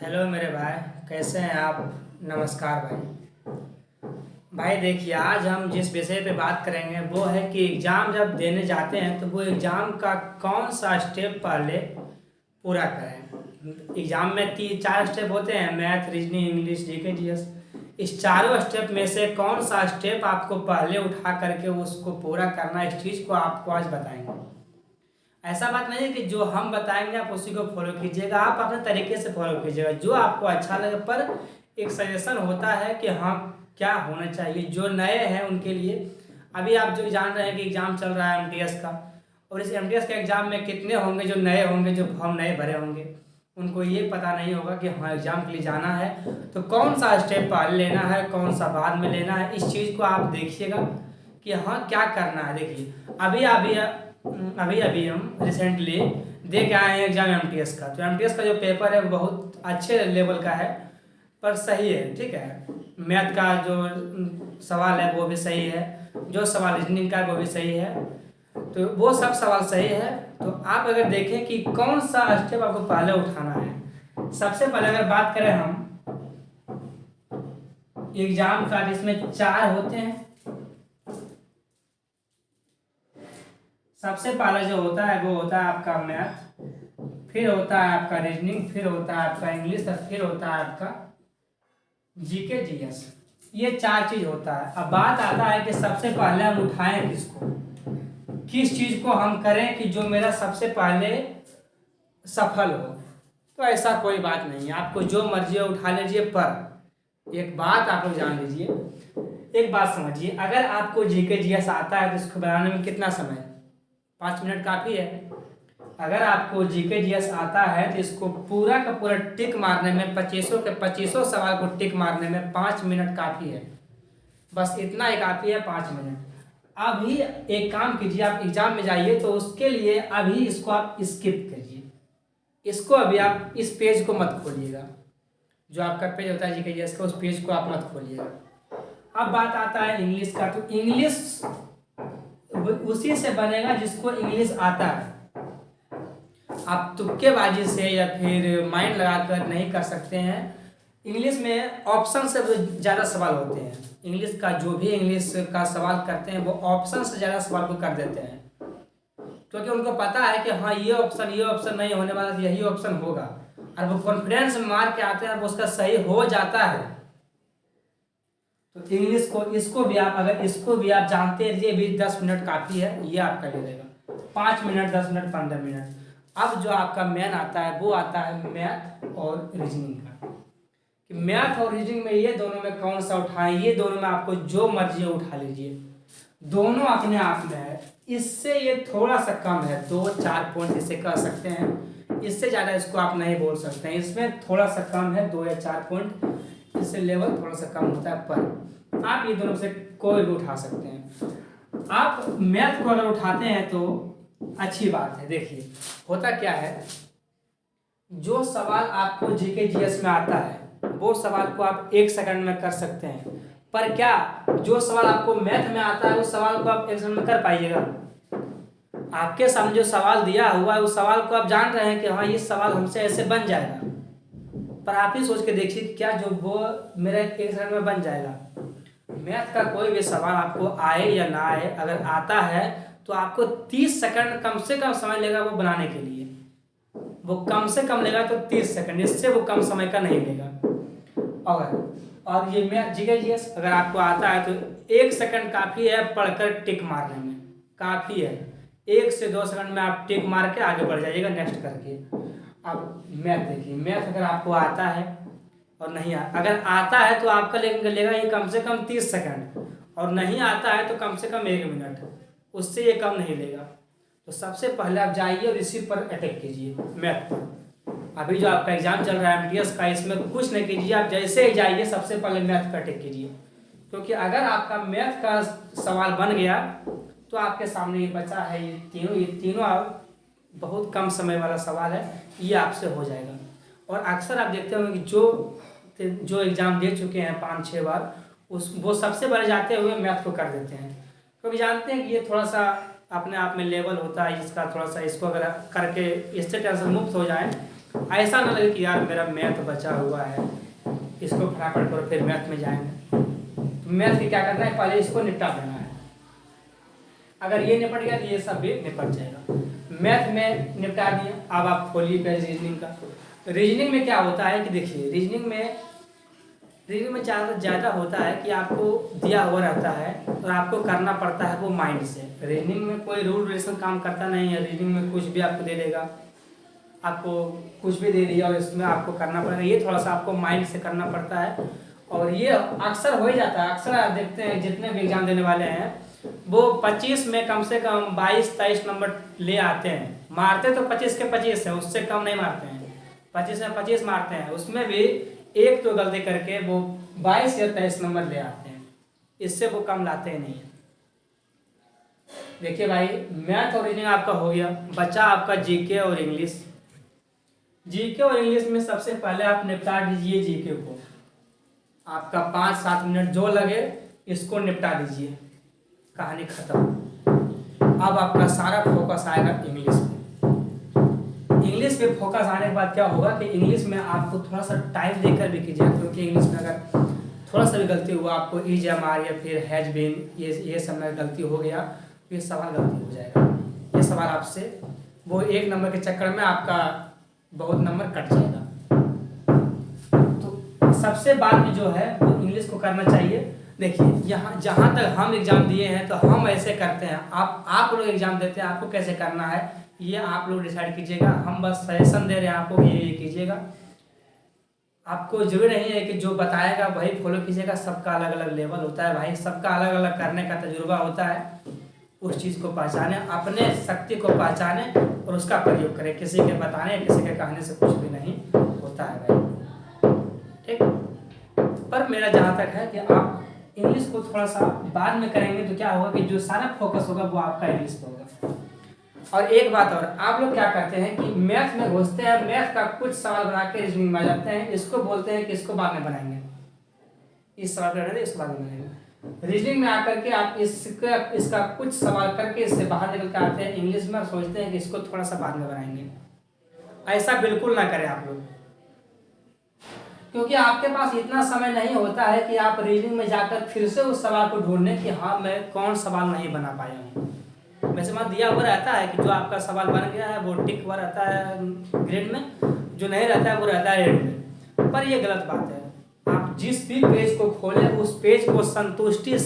Hello मेरे भाई, कैसे हैं आप। नमस्कार भाई। भाई देखिए, आज हम जिस विषय पे बात करेंगे वो है कि एग्ज़ाम जब देने जाते हैं तो वो एग्ज़ाम का कौन सा स्टेप पहले पूरा करें। एग्ज़ाम में 4 स्टेप होते हैं: math, reasoning, English, GK, GS. इस चारों स्टेप में से कौन सा स्टेप आपको पहले उठा करके उसको पूरा करना है, इस चीज़ को आपको आज बताएंगे। ऐसा बात नहीं है कि जो हम बताएंगे आप उसी को फॉलो कीजिएगा, आप अपने तरीके से फॉलो कीजिएगा जो आपको अच्छा लगे। पर एक सजेशन होता है कि हाँ, क्या होना चाहिए जो नए हैं उनके लिए। अभी आप जो जान रहे हैं कि एग्ज़ाम चल रहा है एमटीएस का, और इस एमटीएस के एग्ज़ाम में कितने होंगे जो नए होंगे, जो फॉर्म नए भरे होंगे, उनको ये पता नहीं होगा कि हाँ एग्ज़ाम के लिए जाना है तो कौन सा स्टेप पहले लेना है, कौन सा बाद में लेना है। इस चीज़ को आप देखिएगा कि हाँ क्या करना है। देखिए, अभी अभी अभी अभी हम रिसेंटली दे के आए हैं एग्जाम एमटीएस का। तो एमटीएस का जो पेपर है वो बहुत अच्छे लेवल का है, पर सही है, ठीक है। मैथ का जो सवाल है वो भी सही है, जो सवाल रीजनिंग का है वो भी सही है, तो वो सब सवाल सही है। तो आप अगर देखें कि कौन सा स्टेप आपको पहले उठाना है। सबसे पहले अगर बात करें हम एग्जाम का, जिसमें 4 होते हैं। सबसे पहला जो होता है वो होता है आपका मैथ, फिर होता है आपका रीजनिंग, फिर होता है आपका इंग्लिश, और फिर होता है आपका जीके जीएस। ये 4 चीज होता है। अब बात आता है कि सबसे पहले हम उठाएं किसको, किस चीज को हम करें कि जो मेरा सबसे पहले सफल हो। तो ऐसा कोई बात नहीं है, आपको जो मर्जी हो उठा लीजिए। पर एक बात आप लोग जान लीजिए, एक बात समझिए, अगर आपको जीके जीएस आता है तो इसको बनाने में कितना समय है? 5 मिनट काफ़ी है। अगर आपको जीके जीएस आता है तो इसको पूरा का पूरा टिक मारने में, 25 के 25 सवाल को टिक मारने में 5 मिनट काफ़ी है। बस इतना ही काफ़ी है, 5 मिनट। अभी एक काम कीजिए, आप एग्जाम में जाइए तो उसके लिए अभी इसको आप स्किप करिए। इसको अभी आप इस पेज को मत खोलिएगा, जो आपका पेज होता है जीके जीएस का, उस पेज को आप मत खोलिएगा। अब बात आता है इंग्लिश का। तो इंग्लिश उसी से बनेगा जिसको इंग्लिश आता है। आप तुक्केबाजी से या फिर माइंड लगाकर नहीं कर सकते हैं। इंग्लिश में ऑप्शन से ज़्यादा सवाल होते हैं। इंग्लिश का जो भी इंग्लिश का सवाल करते हैं वो ऑप्शन से ज़्यादा सवाल को कर देते हैं, क्योंकि उनको पता है कि हाँ ये ऑप्शन नहीं होने वाला, यही ऑप्शन होगा, और वो कॉन्फिडेंस मार के आते हैं, वो उसका सही हो जाता है। तो इंग्लिश को, इसको भी आप, अगर इसको भी आप जानते हैं, ये भी 10 मिनट काफ़ी है, ये आपका ले लेगा 5 मिनट, 10 मिनट, 15 मिनट। अब जो आपका मेन आता है वो आता है मैथ और रीजनिंग का। कि मैथ और रीजनिंग में ये दोनों में कौन सा उठाएं, ये दोनों में आपको जो मर्जी उठा लीजिए, दोनों अपने आप में है। इससे ये थोड़ा सा कम है, 2-4 पॉइंट इसे कह सकते हैं, इससे ज़्यादा इसको आप नहीं बोल सकते हैं। इसमें थोड़ा सा कम है, 2 या 4 पॉइंट, इससे लेवल थोड़ा सा कम होता है। पर आप ये दोनों से कोई भी उठा सकते हैं। आप मैथ को अगर उठाते हैं तो अच्छी बात है। देखिए होता क्या है, जो सवाल आपको जीके जीएस में आता है वो सवाल को आप 1 सेकंड में कर सकते हैं। पर क्या जो सवाल आपको मैथ में आता है उस सवाल को आप 1 सेकंड में कर पाइएगा? आपके सामने जो सवाल दिया हुआ है उस सवाल को आप जान रहे हैं कि हाँ ये सवाल हमसे ऐसे बन जाएगा, पर आप ही सोच के देखिए कि क्या जो वो मेरा 1 सेकंड में बन जाएगा। मैथ का कोई भी सवाल आपको आए या ना आए, अगर आता है तो आपको 30 सेकंड कम से कम समय लेगा वो बनाने के लिए। वो कम से कम लेगा तो 30 सेकंड, इससे वो कम समय का नहीं लेगा। और ये मैथ जीके जीएस अगर आपको आता है तो 1 सेकंड काफ़ी है पढ़कर टिक मारने में, काफ़ी है। 1 से 2 सेकंड में आप टिक मार के आगे बढ़ जाइएगा नेक्स्ट करके। अब मैथ देखिए, मैथ अगर आपको आता है और नहीं अगर आता है तो आपका लेगा ये कम से कम 30 सेकंड, और नहीं आता है तो कम से कम 1 मिनट, उससे ये कम नहीं लेगा। तो सबसे पहले आप जाइए और इसी पर अटैक कीजिए, मैथ पर। अभी जो आपका एग्जाम चल रहा है एमटीएस का, इसमें कुछ नहीं कीजिए, आप जैसे ही जाइए सबसे पहले मैथ पर अटैक कीजिए। क्योंकि अगर आपका मैथ का सवाल बन गया तो आपके सामने ये बचा है, ये तीनों बहुत कम समय वाला सवाल है, ये आपसे हो जाएगा। और अक्सर आप देखते होंगे कि जो एग्ज़ाम दे चुके हैं 5-6 बार, वो सबसे पहले जाते हुए मैथ को कर देते हैं, क्योंकि जानते हैं कि ये थोड़ा सा अपने आप में लेवल होता है इसका, थोड़ा सा इसको अगर करके इससे टेंशन मुक्त हो जाए ऐसा ना लगे कि यार मेरा मैथ बचा हुआ है, इसको फटाफट करो फिर मैथ में जाएंगे। तो मैथ की क्या करना है, पहले इसको निपटा देना है। अगर ये निपट गया तो ये सब भी निपट जाएगा। मैथ में निपटा दिया, अब आप खोलिए पेज रीजनिंग का। रीजनिंग में क्या होता है कि देखिए, रीजनिंग में ज़्यादा होता है कि आपको दिया हुआ रहता है और आपको करना पड़ता है वो माइंड से। रीजनिंग में कोई रूल रेगुलेशन काम करता नहीं है। रीजनिंग में कुछ भी आपको दे देगा, आपको कुछ भी दे दिया और इसमें आपको करना पड़ेगा। ये थोड़ा सा आपको माइंड से करना पड़ता है और ये अक्सर हो ही जाता है। अक्सर आप देखते हैं जितने भी एग्जाम देने वाले हैं वो 25 में कम से कम 22-23 नंबर ले आते हैं। मारते तो 25 के 25 है, उससे कम नहीं मारते हैं। 25 में 25 मारते हैं, उसमें भी एक तो गलती करके वो 22 या 23 नंबर ले आते हैं, इससे वो कम लाते ही नहीं है। देखिए भाई, मैथ और रीजनिंग आपका हो गया, बचा आपका जीके और इंग्लिश। जीके और इंग्लिश में सबसे पहले आप निपटा दीजिए जीके को। आपका 5-7 मिनट जो लगे इसको निपटा दीजिए, कहानी खत्म। अब आपका सारा फोकस आएगा इंग्लिश पे। इंग्लिश पे फोकस आने के बाद क्या होगा कि इंग्लिश में आपको थोड़ा सा टाइम देकर भी कीजिए, क्योंकि इंग्लिश में अगर थोड़ा सा भी गलती हुआ, आपको इज एम आर या फिर हैज बीन ये सब में गलती हो गया तो ये सवाल गलती हो जाएगा। ये सवाल आपसे वो 1 नंबर के चक्कर में आपका बहुत नंबर कट जाएगा। तो सबसे बाद में जो है वो इंग्लिश को करना चाहिए। देखिए, यहाँ जहाँ तक हम एग्ज़ाम दिए हैं तो हम ऐसे करते हैं। आप लोग एग्ज़ाम देते हैं, आपको कैसे करना है ये आप लोग डिसाइड कीजिएगा। हम बस सजेशन दे रहे हैं आपको, ये कीजिएगा। आपको जरूरी नहीं है कि जो बताएगा वही फॉलो कीजिएगा। सबका अलग अलग लेवल होता है भाई, सबका अलग अलग करने का तजुर्बा होता है। उस चीज़ को पहचाने, अपने शक्ति को पहचाने और उसका प्रयोग करें। किसी के बताने, किसी के कहने से कुछ भी नहीं होता है भाई, ठीक। पर मेरा जहाँ तक है कि आप इंग्लिश को थोड़ा सा बाद में करेंगे तो क्या होगा कि जो सारा फोकस होगा वो आपका इंग्लिश पे होगा। और एक बात और, आप लोग क्या करते हैं कि मैथ में घुसते हैं, मैथ का कुछ सवाल बना के रीजनिंग में आ जाते हैं। इसको बोलते हैं कि इसको बाद में बनाएंगे, इस सवाल करने इसको बाद में बनाएंगे। रीजनिंग में आकर के आप इसका कुछ सवाल करके इससे बाहर निकल के आते हैं इंग्लिश में और सोचते हैं कि इसको थोड़ा सा बाद में बनाएंगे। ऐसा बिल्कुल ना करें आप लोग, क्योंकि आपके पास इतना समय नहीं होता है कि आप रीजनिंग में जाकर फिर से उस सवाल को ढूंढने कि हाँ मैं कौन सवाल नहीं बना पाया हूँ। वैसे वहाँ दिया हुआ रहता है कि जो आपका सवाल बन गया है वो टिक हुआ रहता है ग्रेड में, जो नहीं रहता है वो रहता है रेड में। पर ये गलत बात है। आप जिस भी पेज को खोलें उस पेज को संतुष्टि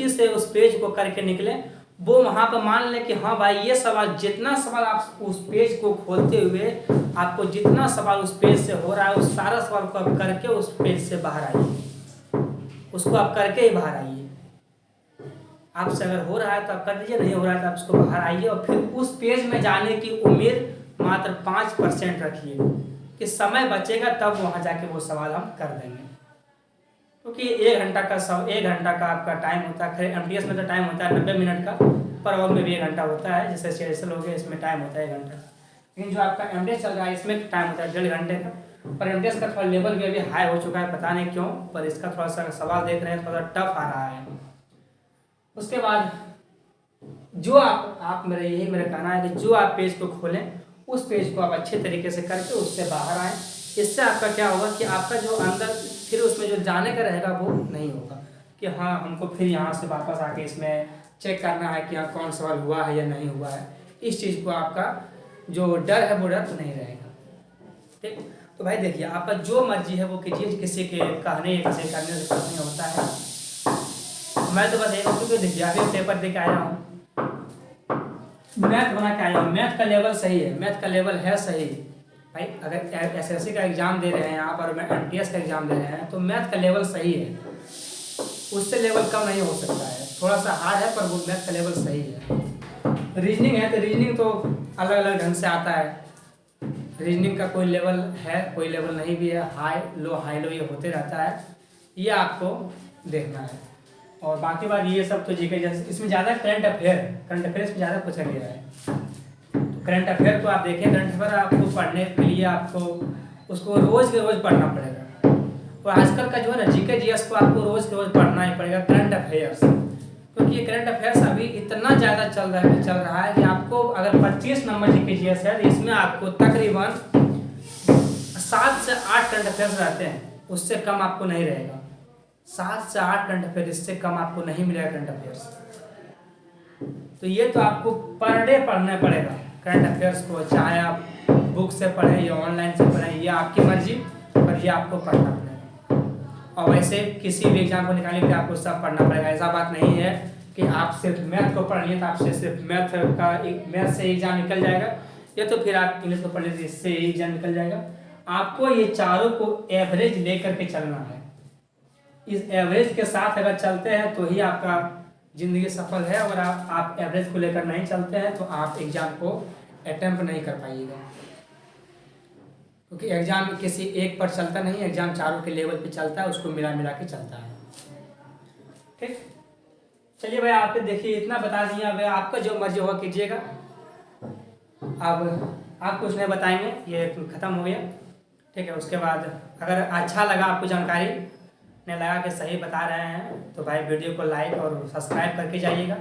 से उस पेज को करके निकले। वो वहाँ पर मान लें कि हाँ भाई ये सवाल, जितना सवाल आप उस पेज को खोलते हुए आपको जितना सवाल उस पेज से हो रहा है उस सारा सवाल को आप करके उस पेज से बाहर आइए, उसको आप करके ही बाहर आइए। आपसे अगर हो रहा है तो आप कर दीजिए, नहीं हो रहा है तो आप उसको बाहर आइए और फिर उस पेज में जाने की उम्मीद मात्र 5% रखिए कि समय बचेगा तब वहाँ जाके वो सवाल हम कर देंगे। क्योंकि 1 घंटा का आपका टाइम होता है। खैर MTS में तो टाइम होता है 90 मिनट का, पर और में भी 1 घंटा होता है। जैसे CSL हो गया, इसमें टाइम होता है 1 घंटा। लेकिन जो आपका MTS चल रहा है इसमें टाइम होता है 1.5 घंटे का। पर MTS का थोड़ा लेवल भी अभी हाई हो चुका है, पता नहीं क्यों, पर इसका थोड़ा सा सवाल देख रहे हैं थोड़ा टफ आ रहा है। उसके बाद जो आप मेरा कहना है कि जो आप पेज को खोलें उस पेज को आप अच्छे तरीके से करके उससे बाहर आएँ। इससे आपका क्या होगा कि आपका जो अंदर फिर उसमें जो जाने का रहेगा वो नहीं होगा कि हाँ हमको फिर यहाँ से वापस आके इसमें चेक करना है कि हाँ कौन सवाल हुआ है या नहीं हुआ है। इस चीज़ को आपका जो डर है वो डर नहीं रहेगा, ठीक। तो भाई देखिए, आपका जो मर्जी है वो कीजिए, किसी के कहने किसी करने से कुछ नहीं होता है। मैं तो बस एक क्योंकि देखिए अभी पेपर दे के आया हूँ, मैथ बना के आया हूँ। मैथ का लेवल सही है, मैथ का लेवल है सही भाई। अगर SSC का एग्ज़ाम दे रहे हैं आप और MTS का एग्ज़ाम दे रहे हैं तो मैथ का लेवल सही है, उससे लेवल कम नहीं हो सकता है। थोड़ा सा हार्ड है पर वो मैथ का लेवल सही है। रीजनिंग है तो रीजनिंग तो अलग अलग ढंग से आता है। रीजनिंग का कोई लेवल है, कोई लेवल नहीं भी है, हाई लो ये होते रहता है, ये आपको देखना है। और बाकी बात ये सब तो जीके, जैसे इसमें ज़्यादा करंट अफेयर में ज़्यादा पूछा गया है। तो करंट अफेयर को आप देखें, करंट अफेयर आपको पढ़ने के लिए आपको उसको रोज़ के रोज़ पढ़ना पड़ेगा। और आजकल का जो है ना GK GS को आपको रोज़ के रोज़ पढ़ना ही पड़ेगा। करंट अफेयर्स क्योंकि ये करंट अफेयर्स अभी इतना ज़्यादा चल रहा है कि आपको अगर 25 नंबर की जीएस है तो इसमें आपको तकरीबन 7 से 8 करंट अफेयर्स रहते हैं, उससे कम आपको नहीं रहेगा। 7 से 8 करंट अफेयर, इससे कम आपको नहीं मिलेगा करंट अफेयर्स। तो ये तो आपको पर डे पढ़ना पड़ेगा करंट अफेयर्स को, चाहे आप बुक से पढ़ें या ऑनलाइन से पढ़ें, ये आपकी मर्जी, पर ये आपको पढ़ना पड़ेगा। और वैसे किसी भी एग्जाम को निकालने के लिए आपको सब पढ़ना पड़ेगा। ऐसा बात नहीं है कि आप सिर्फ मैथ को पढ़ लिए तो आपसे सिर्फ मैथ से एग्जाम निकल जाएगा, या तो फिर आप इंग्लिश को पढ़ लीजिए इससे एग्जाम निकल जाएगा। आपको ये चारों को एवरेज लेकर के चलना है। इस एवरेज के साथ अगर चलते हैं तो ही आपका ज़िंदगी सफल है। अगर आप एवरेज को लेकर नहीं चलते हैं तो आप एग्ज़ाम को अटेम्प्ट नहीं कर पाइएगा, क्योंकि एग्ज़ाम किसी एक पर चलता नहीं, एग्ज़ाम चारों के लेवल पे चलता है, उसको मिला के चलता है। ठीक, चलिए भाई, आप देखिए इतना बता दिया। भाई आपका जो मर्जी होगा कीजिएगा। अब आप कुछ नहीं बताएंगे, ये ख़त्म हो गया। ठीक है, उसके बाद अगर अच्छा लगा आपको जानकारी, ने लगा कि सही बता रहे हैं, तो भाई वीडियो को लाइक और सब्सक्राइब करके जाइएगा।